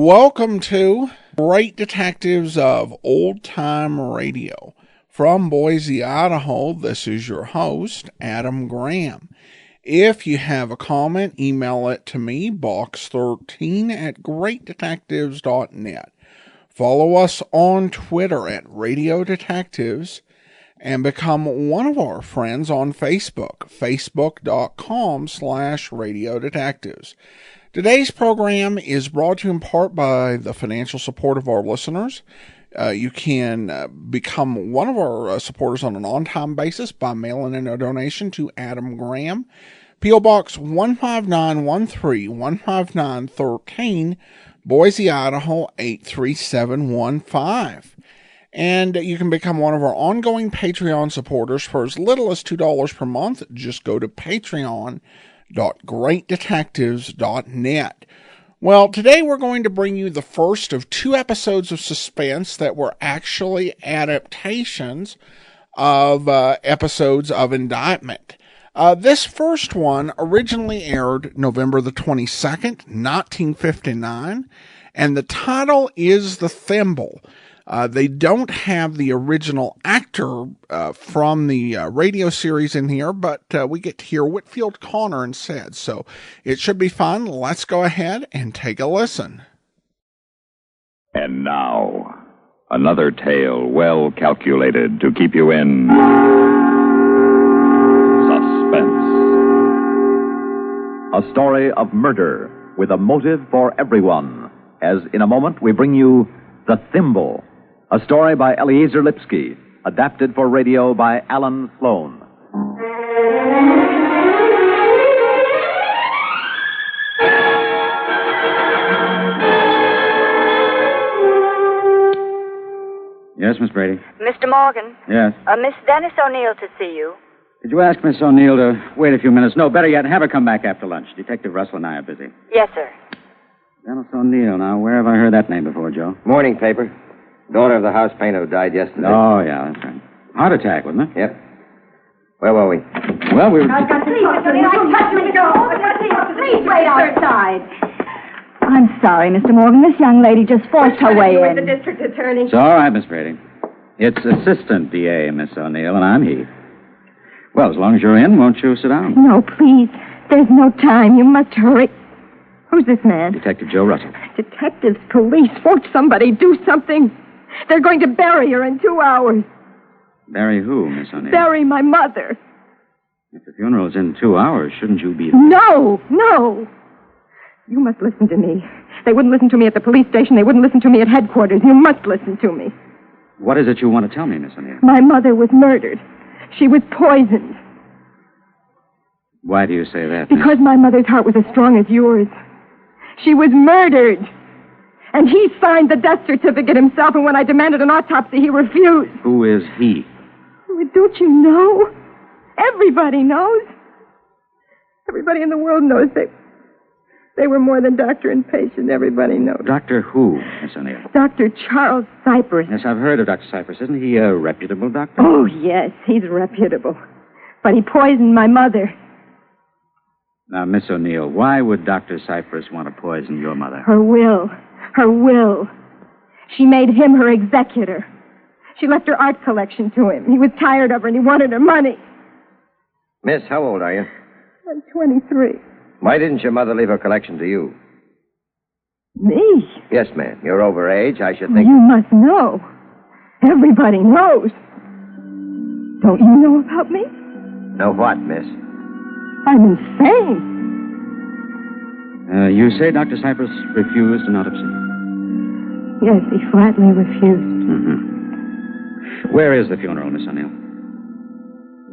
Welcome to Great Detectives of Old Time Radio. From Boise, Idaho, this is your host, Adam Graham. If you have a comment, email it to me, box13@greatdetectives.net. Follow us on Twitter at Radio Detectives and become one of our friends on Facebook, facebook.com/Radio Detectives. Today's program is brought to you in part by the financial support of our listeners. You can become one of our supporters on an on-time basis by mailing in a donation to Adam Graham, P.O. Box 15913, 15913, Boise, Idaho 83715. And you can become one of our ongoing Patreon supporters for as little as $2 per month. Just go to patreon.greatdetectives.net. Well, today we're going to bring you the first of two episodes of Suspense that were actually adaptations of episodes of Indictment. This first one originally aired November the 22nd, 1959, and the title is The Thimble. They don't have the original actor from the radio series in here, but we get to hear Whitfield Connor instead. So it should be fun. Let's go ahead and take a listen. And now, another tale well calculated to keep you in suspense. A story of murder with a motive for everyone, as in a moment we bring you The Thimble, a story by Eliezer Lipsky, adapted for radio by Alan Sloan. Yes, Miss Brady? Mr. Morgan? Yes. Miss Dennis O'Neill to see you. Did you ask Miss O'Neill to wait a few minutes? No, better yet, have her come back after lunch. Detective Russell and I are busy. Yes, sir. Dennis O'Neill. Now, where have I heard that name before, Joe? Morning paper. Daughter of the house painter who died yesterday. Oh, yeah, that's right. Heart attack, wasn't it? Yep. Where were we? Well, we were... Please wait outside. I'm sorry, Mr. Morgan. This young lady just forced her way in. The district attorney. It's all right, Miss Brady. It's Assistant DA, Miss O'Neill, and I'm he. Well, as long as you're in, won't you sit down? No, please. There's no time. You must hurry. Who's this man? Detective Joe Russell. Detectives, police. Won't somebody do something? They're going to bury her in 2 hours. Bury who, Miss O'Neill? Bury my mother. If the funeral's in 2 hours, shouldn't you be... No. You must listen to me. They wouldn't listen to me at the police station. They wouldn't listen to me at headquarters. You must listen to me. What is it you want to tell me, Miss O'Neill? My mother was murdered. She was poisoned. Why do you say that, Miss? Because my mother's heart was as strong as yours. She was murdered. And he signed the death certificate himself, and when I demanded an autopsy, he refused. Who is he? Oh, don't you know? Everybody knows. Everybody in the world knows they were more than doctor and patient. Everybody knows. Doctor who, Miss O'Neill? Dr. Charles Cypress. Yes, I've heard of Dr. Cypress. Isn't he a reputable doctor? Oh, yes, he's reputable. But he poisoned my mother. Now, Miss O'Neill, why would Dr. Cypress want to poison your mother? Her will. She made him her executor. She left her art collection to him. He was tired of her and he wanted her money. Miss, how old are you? I'm 23. Why didn't your mother leave her collection to you? Me? Yes, ma'am. You're over age. I should think... You must know. Everybody knows. Don't you know about me? Know what, miss? I'm insane. You say Dr. Cypress refused an autopsy? Yes, he flatly refused. Mm-hmm. Where is the funeral, Miss O'Neill?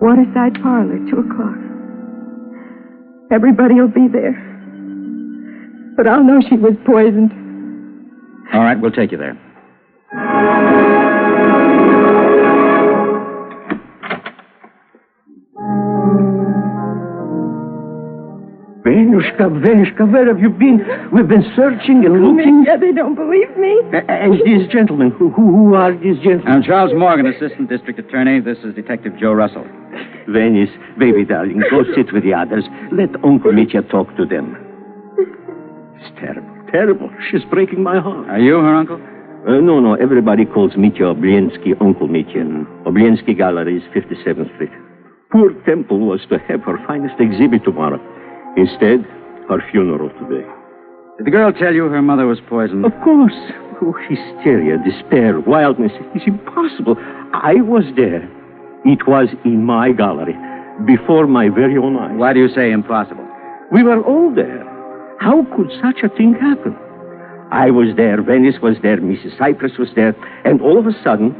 Waterside Parlor, 2:00. Everybody will be there. But I'll know she was poisoned. All right, we'll take you there. Venushka, where have you been? We've been searching and looking. Yeah, they don't believe me. And these gentlemen, who are these gentlemen? I'm Charles Morgan, Assistant District Attorney. This is Detective Joe Russell. Venice, baby darling, go sit with the others. Let Uncle Mitya talk to them. It's terrible. terrible. She's breaking my heart. Are you her uncle? No. Everybody calls Mitya Obliensky Uncle Mitya. Obliensky Galleries, 57th Street. Poor Thimble was to have her finest exhibit tomorrow. Instead, her funeral today. Did the girl tell you her mother was poisoned? Of course. Oh, hysteria, despair, wildness. It's impossible. I was there. It was in my gallery, before my very own eyes. Why do you say impossible? We were all there. How could such a thing happen? I was there, Venice was there, Mrs. Cypress was there, and all of a sudden,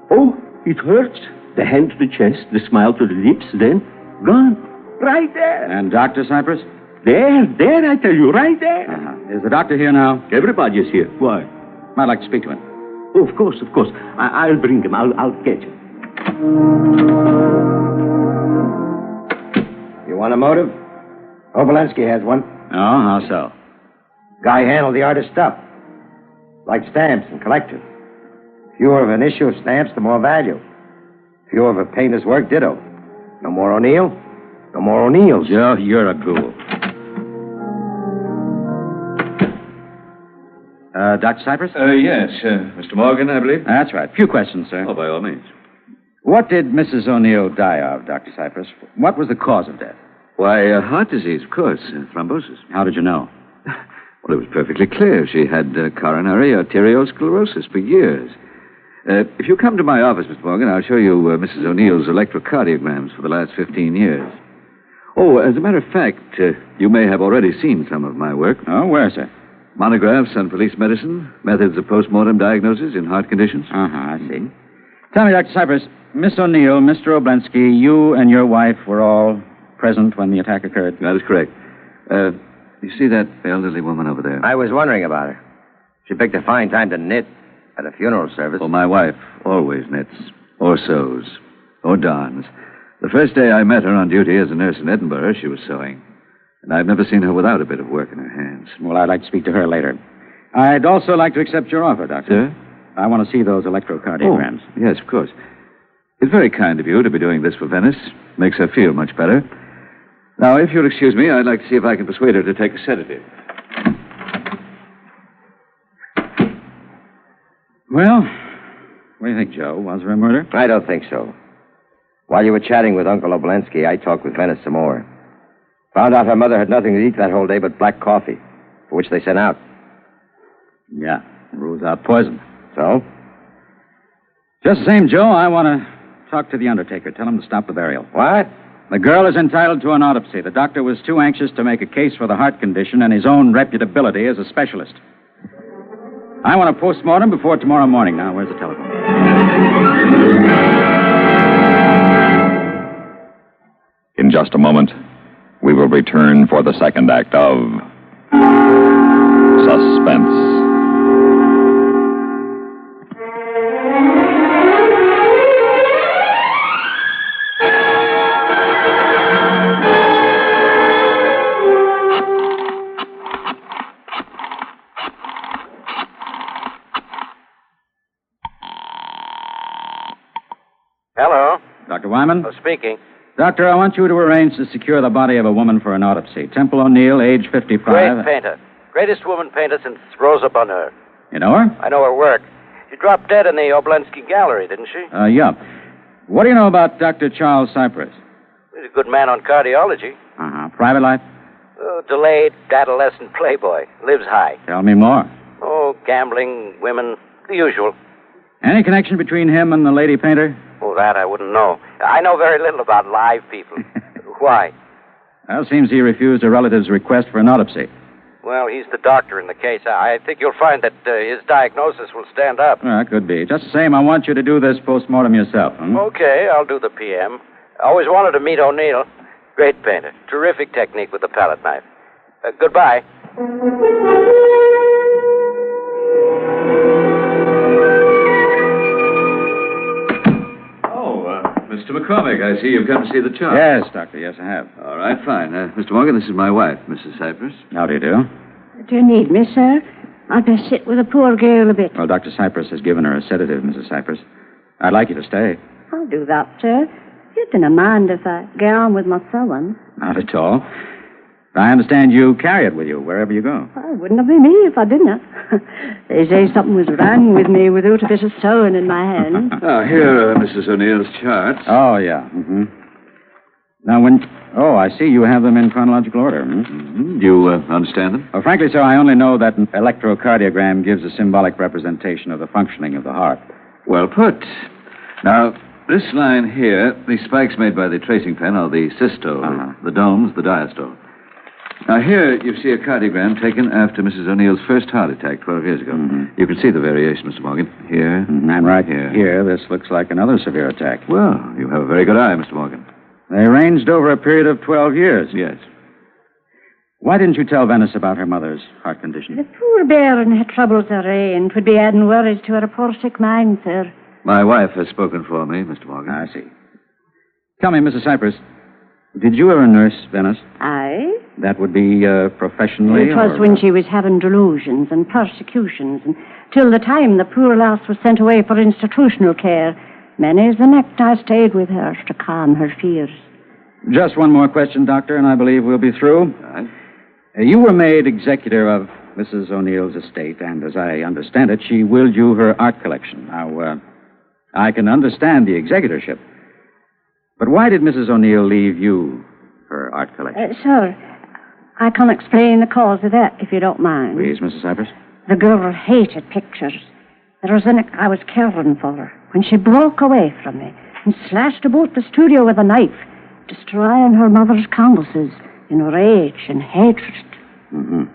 oh, it hurts. The hand to the chest, the smile to the lips, then gone. Right there. And Dr. Cypress? There, I tell you, right there. Is the doctor here now? Everybody is here. Why? I'd like to speak to him. Oh, of course. I'll bring him. I'll get him. You want a motive? Obolensky has one. Oh, how so? Guy handled the artist's stuff. Like stamps and collectors. Fewer of an issue of stamps, the more value. Fewer of a painter's work, ditto. No more O'Neill, no more O'Neills. Joe, you're a ghoul. Dr. Cypress? Yes. Mr. Morgan, I believe? That's right. Few questions, sir. Oh, by all means. What did Mrs. O'Neill die of, Dr. Cypress? What was the cause of death? Why, heart disease, of course. Thrombosis. How did you know? Well, it was perfectly clear. She had coronary arteriosclerosis for years. If you come to my office, Mr. Morgan, I'll show you Mrs. O'Neill's electrocardiograms for the last 15 years. Oh, as a matter of fact, you may have already seen some of my work. Oh, where, sir? Monographs on police medicine, methods of post-mortem diagnosis in heart conditions. I see. Tell me, Dr. Cypress, Miss O'Neill, Mr. Oblensky, you and your wife were all present when the attack occurred? That is correct. You see that elderly woman over there? I was wondering about her. She picked a fine time to knit at a funeral service. Well, my wife always knits, or sews, or darns. The first day I met her on duty as a nurse in Edinburgh, she was sewing. And I've never seen her without a bit of work in her hands. Well, I'd like to speak to her later. I'd also like to accept your offer, Doctor. Sir? I want to see those electrocardiograms. Oh, yes, of course. It's very kind of you to be doing this for Venice. Makes her feel much better. Now, if you'll excuse me, I'd like to see if I can persuade her to take a sedative. Well, what do you think, Joe? Was there a murder? I don't think so. While you were chatting with Uncle Obolensky, I talked with Venice some more. Found out her mother had nothing to eat that whole day but black coffee, for which they sent out. Yeah, rules out poison. So? Just the same, Joe, I want to talk to the undertaker. Tell him to stop the burial. What? The girl is entitled to an autopsy. The doctor was too anxious to make a case for the heart condition and his own reputability as a specialist. I want a post-mortem before tomorrow morning. Now, where's the telephone? In just a moment, we will return for the second act of Suspense. Hello. Dr. Wyman? Speaking. Doctor, I want you to arrange to secure the body of a woman for an autopsy. Temple O'Neill, age 55. Great painter. Greatest woman painter since Rosa Bonheur. You know her? I know her work. She dropped dead in the Obolensky Gallery, didn't she? Yeah. What do you know about Dr. Charles Cypress? He's a good man on cardiology. Private life? Delayed adolescent playboy. Lives high. Tell me more. Oh, gambling, women, the usual. Any connection between him and the lady painter? Oh, that I wouldn't know. I know very little about live people. Why? Well, seems he refused a relative's request for an autopsy. Well, he's the doctor in the case. I think you'll find that his diagnosis will stand up. Could be. Just the same, I want you to do this post-mortem yourself. Okay, I'll do the PM. I always wanted to meet O'Neill. Great painter. Terrific technique with the palette knife. Goodbye. Mr. McCormick, I see you've come to see the child. Yes, Doctor. Yes, I have. All right, fine. Mr. Morgan, this is my wife, Mrs. Cypress. How do you do? Do you need me, sir? I'll just sit with the poor girl a bit. Well, Dr. Cypress has given her a sedative, Mrs. Cypress. I'd like you to stay. I'll do that, sir. You didn't mind if I get on with my sewing. Not at all. I understand you carry it with you wherever you go. Well, it wouldn't have been me if I didn't. They say something was wrong with me without a bit of sewing in my hand. Here are Mrs. O'Neill's charts. Oh, yeah. Mm-hmm. Now, Oh, I see you have them in chronological order. Hmm? Do you understand them? Well, frankly, sir, I only know that an electrocardiogram gives a symbolic representation of the functioning of the heart. Well put. Now, this line here, the spikes made by the tracing pen are the systole, the domes, the diastole. Now, here you see a cardiogram taken after Mrs. O'Neill's first heart attack 12 years ago. Mm-hmm. You can see the variation, Mr. Morgan. Here. Mm-hmm. And right here, this looks like another severe attack. Well, you have a very good eye, Mr. Morgan. They ranged over a period of 12 years. Yes. Why didn't you tell Venice about her mother's heart condition? The poor bairn had troubles therein. 'Twould be adding worries to her poor sick mind, sir. My wife has spoken for me, Mr. Morgan. I see. Tell me, Mrs. Cypress, did you ever nurse Venice? Aye. That would be professionally? It was when she was having delusions and persecutions, and till the time the poor lass was sent away for institutional care. Many's the night I stayed with her to calm her fears. Just one more question, Doctor, and I believe we'll be through. All right. You were made executor of Mrs. O'Neill's estate, and as I understand it, she willed you her art collection. Now, I can understand the executorship, but why did Mrs. O'Neill leave you her art collection? Sir, I can explain the cause of that, if you don't mind. Please, Mrs. Cypress. The girl hated pictures. There was a night I was caring for her when she broke away from me and slashed about the studio with a knife, destroying her mother's canvases in rage and hatred. Mm-hmm.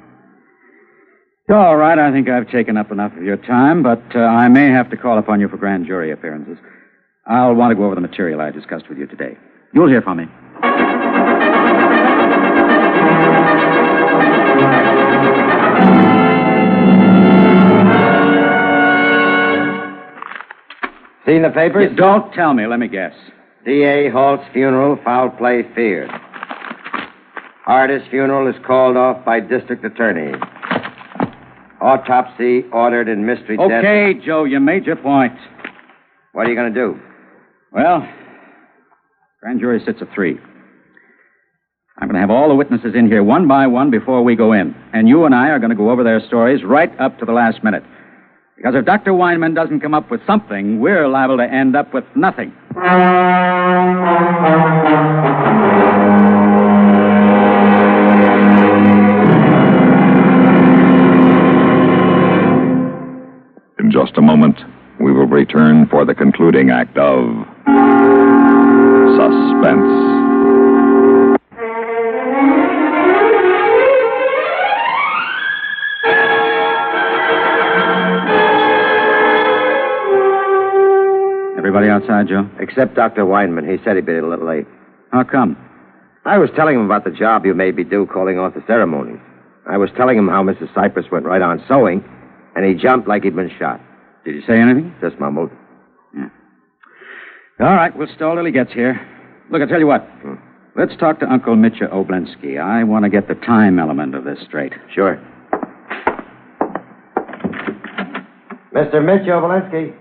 All right, I think I've taken up enough of your time, but I may have to call upon you for grand jury appearances. I'll want to go over the material I discussed with you today. You'll hear from me. Seen the papers? Don't tell me. Let me guess. D.A. Halt's funeral, foul play feared. Artist's funeral is called off by district attorney. Autopsy ordered in mystery death. Okay, Joe, you made your point. What are you going to do? Well, grand jury sits at 3. I'm going to have all the witnesses in here one by one before we go in. And you and I are going to go over their stories right up to the last minute. Because if Dr. Weinman doesn't come up with something, we're liable to end up with nothing. In just a moment, we will return for the concluding act of Suspense. Everybody outside, Joe? Except Dr. Weinman. He said he'd be a little late. How come? I was telling him about the job you made me do calling off the ceremonies. I was telling him how Mrs. Cypress went right on sewing, and he jumped like he'd been shot. Did you say anything? Just mumbled. Yeah. All right, we'll stall till he gets here. Look, I'll tell you what. Let's talk to Uncle Mitya Oblensky. I want to get the time element of this straight. Sure. Mr. Mitya Oblensky.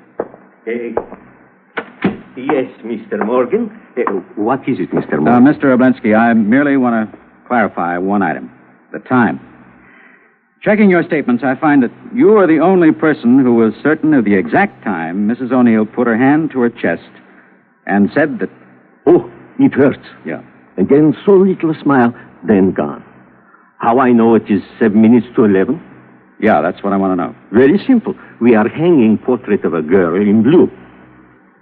Yes, Mr. Morgan. What is it, Mr. Morgan? Mr. Oblensky, I merely want to clarify one item. The time. Checking your statements, I find that you are the only person who was certain of the exact time Mrs. O'Neill put her hand to her chest and said that... Oh, it hurts. Yeah. And then so little a smile, then gone. How I know it is 7 minutes to 11? Yeah, that's what I want to know. Very simple. We are hanging portrait of a girl in blue.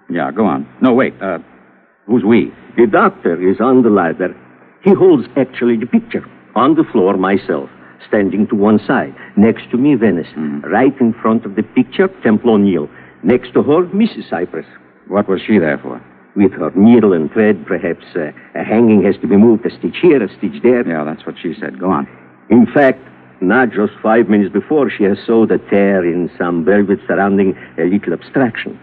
Yeah, go on. No, wait. Who's we? The doctor is on the ladder. He holds actually the picture. On the floor, myself, standing to one side. Next to me, Venice. Right in front of the picture, Thimble O'Neill. Next to her, Mrs. Cypress. What was she there for? With her needle and thread, perhaps a hanging has to be moved, a stitch here, a stitch there. Yeah, that's what she said. Go on. In fact, not just 5 minutes before, she has sewed a tear in some velvet surrounding a little obstruction.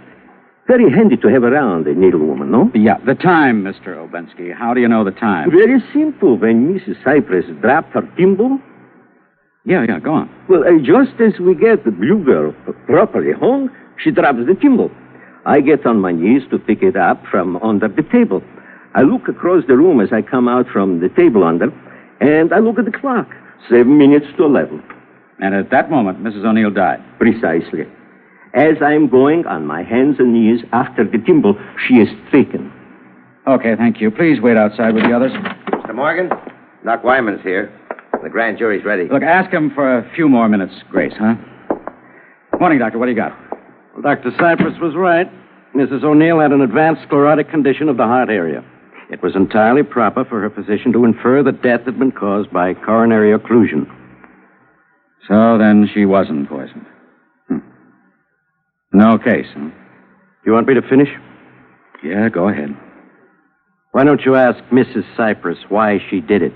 Very handy to have around, a needlewoman, no? Yeah, the time, Mr. Oblensky. How do you know the time? Very simple. When Mrs. Cypress dropped her thimble... Yeah, go on. Well, just as we get the blue girl properly hung, she drops the thimble. I get on my knees to pick it up from under the table. I look across the room as I come out from the table under, And I look at the clock. 7 minutes to 11. And at that moment, Mrs. O'Neill died. Precisely. As I'm going on my hands and knees after the Thimble, she is stricken. Okay, thank you. Please wait outside with the others. Mr. Morgan, Doc Wyman's here. The grand jury's ready. Look, ask him for a few more minutes' grace, huh? Morning, Doctor. What do you got? Well, Dr. Cypress was right. Mrs. O'Neill had an advanced sclerotic condition of the heart area. It was entirely proper for her physician to infer that death had been caused by coronary occlusion. So then she wasn't poisoned. No case, huh? You want me to finish? Yeah, go ahead. Why don't you ask Mrs. Cypress why she did it?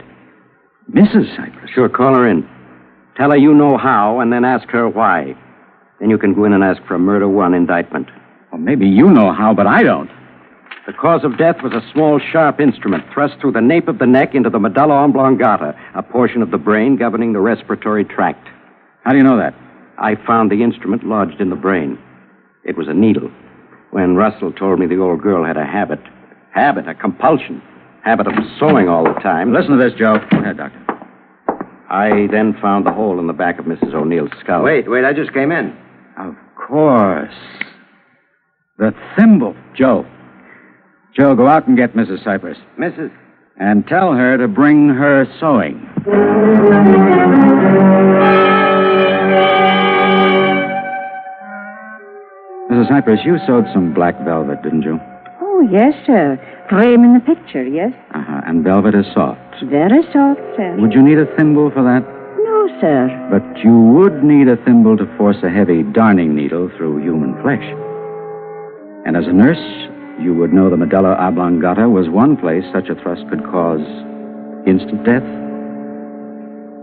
Mrs. Cypress? Sure, call her in. Tell her you know how, and then ask her why. Then you can go in and ask for a murder one indictment. Well, maybe you know how, but I don't. The cause of death was a small, sharp instrument thrust through the nape of the neck into the medulla oblongata, a portion of the brain governing the respiratory tract. How do you know that? I found the instrument lodged in the brain. It was a needle. When Russell told me the old girl had a habit, a compulsion, habit of sewing all the time. Listen to this, Joe. Go ahead, Doctor. I then found the hole in the back of Mrs. O'Neill's skull. Wait, I just came in. Of course. The thimble. Joe, go out and get Mrs. Cypress. Mrs. And tell her to bring her sewing. Mrs. Cypress, you sewed some black velvet, didn't you? Oh, yes, sir. Frame in the picture, yes? Uh-huh. And velvet is soft. Very soft, sir. Would you need a thimble for that? No, sir. But you would need a thimble to force a heavy darning needle through human flesh. And as a nurse, you would know the medulla oblongata was one place such a thrust could cause instant death.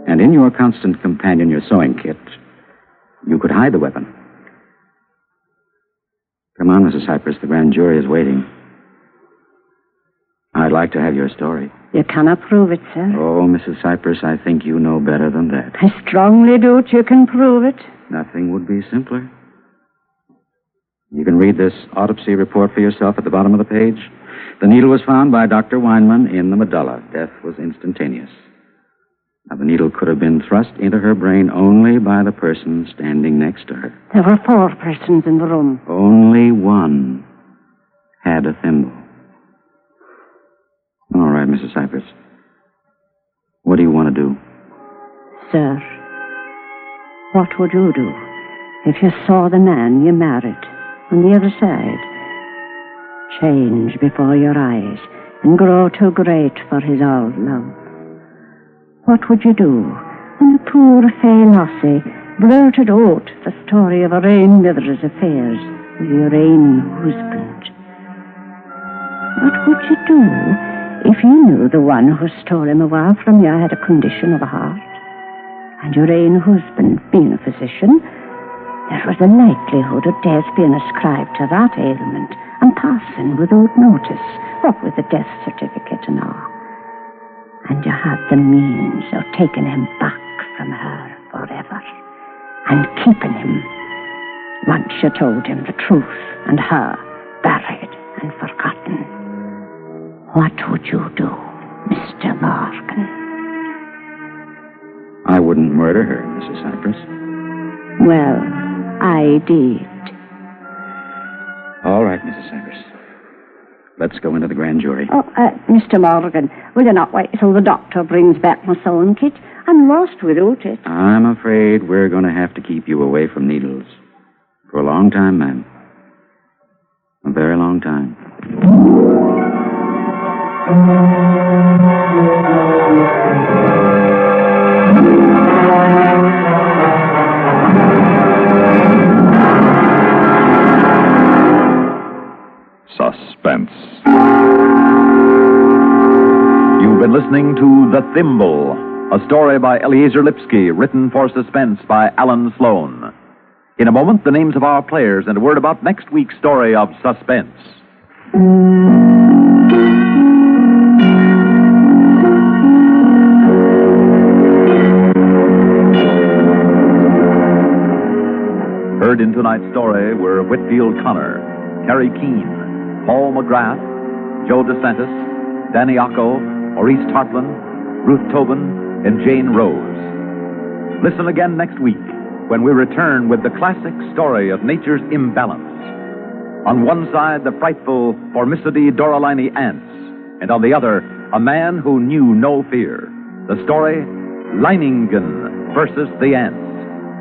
And in your constant companion, your sewing kit, you could hide the weapon. Come on, Mrs. Cypress. The grand jury is waiting. I'd like to have your story. You cannot prove it, sir. Oh, Mrs. Cypress, I think you know better than that. I strongly doubt you can prove it. Nothing would be simpler. You can read this autopsy report for yourself at the bottom of the page. The needle was found by Dr. Weinman in the medulla. Death was instantaneous. Now, the needle could have been thrust into her brain only by the person standing next to her. There were 4 persons in the room. Only one had a thimble. All right, Mrs. Cypress. What do you want to do? Sir, what would you do if you saw the man you married on the other side change before your eyes and grow too great for his old love? What would you do when the poor Fay Lassie blurted out the story of her own mother's affairs with your own husband? What would you do if you knew the one who stole him away from you had a condition of the heart, and your own husband, being a physician, there was a likelihood of death being ascribed to that ailment and passing without notice, what with the death certificate and all? And you had the means of taking him back from her forever and keeping him once you told him the truth and her buried and forgotten. What would you do, Mr. Morgan? I wouldn't murder her, Mrs. Cypress. Well, I did. All right, Mrs. Cypress. Let's go into the grand jury. Oh, Mr. Morgan, will you not wait till the doctor brings back my sewing kit? I'm lost without it. I'm afraid we're going to have to keep you away from needles. For a long time, ma'am. A very long time. Suspense. You've been listening to The Thimble, a story by Eliezer Lipsky, written for Suspense by Alan Sloan. In a moment, the names of our players and a word about next week's story of Suspense. Heard in tonight's story were Whitfield Connor, Terry Keane, Paul McGrath, Joe DeSantis, Danny Occo, Maurice Tarplin, Ruth Tobin, and Jane Rose. Listen again next week when we return with the classic story of nature's imbalance. On one side, the frightful Formicidae doralini ants, and on the other, a man who knew no fear. The story, Leiningen versus the Ants.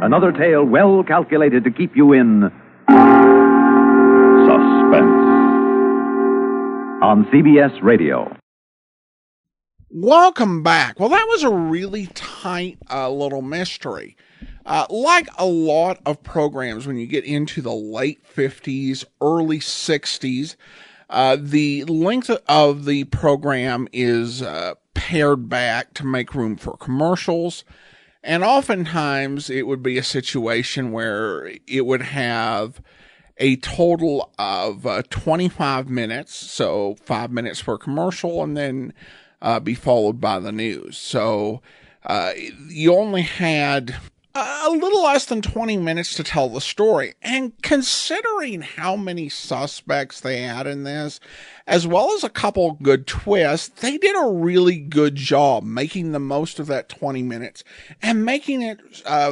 Another tale well calculated to keep you in suspense. On CBS Radio. Welcome back. Well, that was a really tight little mystery. Like a lot of programs, when you get into the late 50s, early 60s, the length of the program is pared back to make room for commercials. And oftentimes it would be a situation where it would have a total of 25 minutes, so 5 minutes for a commercial, and then be followed by the news. So you only had a little less than 20 minutes to tell the story. And considering how many suspects they had in this, as well as a couple good twists, they did a really good job making the most of that 20 minutes and making it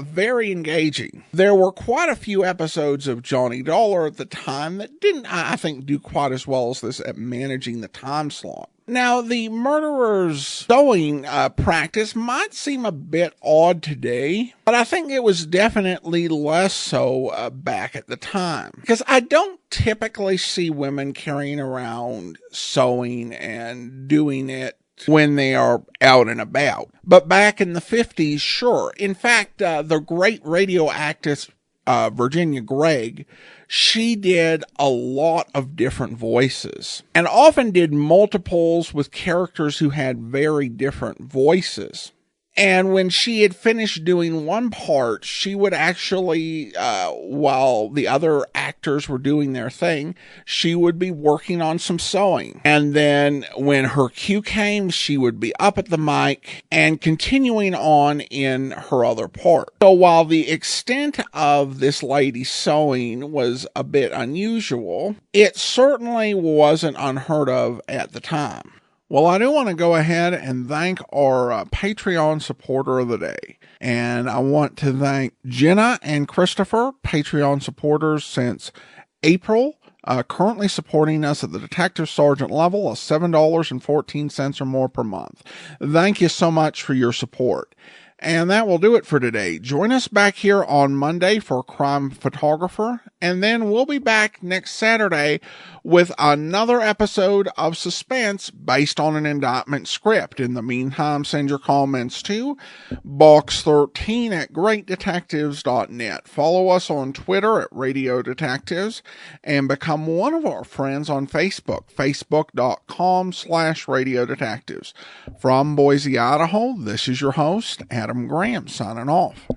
very engaging. There were quite a few episodes of Johnny Dollar at the time that didn't, I think, do quite as well as this at managing the time slot. Now, the murderer's sewing practice might seem a bit odd today, but I think it was definitely less so back at the time. Because I don't typically see women carrying around sewing and doing it when they are out and about. But back in the 50s, sure. In fact, the great radio actress Virginia Gregg, she did a lot of different voices and often did multiples with characters who had very different voices. And when she had finished doing one part, she would actually, while the other actors were doing their thing, she would be working on some sewing. And then when her cue came, she would be up at the mic and continuing on in her other part. So while the extent of this lady's sewing was a bit unusual, it certainly wasn't unheard of at the time. Well, I do want to go ahead and thank our Patreon supporter of the day. And I want to thank Jenna and Christopher, Patreon supporters since April, currently supporting us at the Detective Sergeant level of $7.14 or more per month. Thank you so much for your support. And that will do it for today. Join us back here on Monday for Crime Photographer, and then we'll be back next Saturday with another episode of Suspense based on an indictment script. In the meantime, send your comments to box13@greatdetectives.net. Follow us on Twitter at Radio Detectives, and become one of our friends on Facebook, facebook.com/Radio Detectives. From Boise, Idaho, this is your host, Adam Graham, signing off.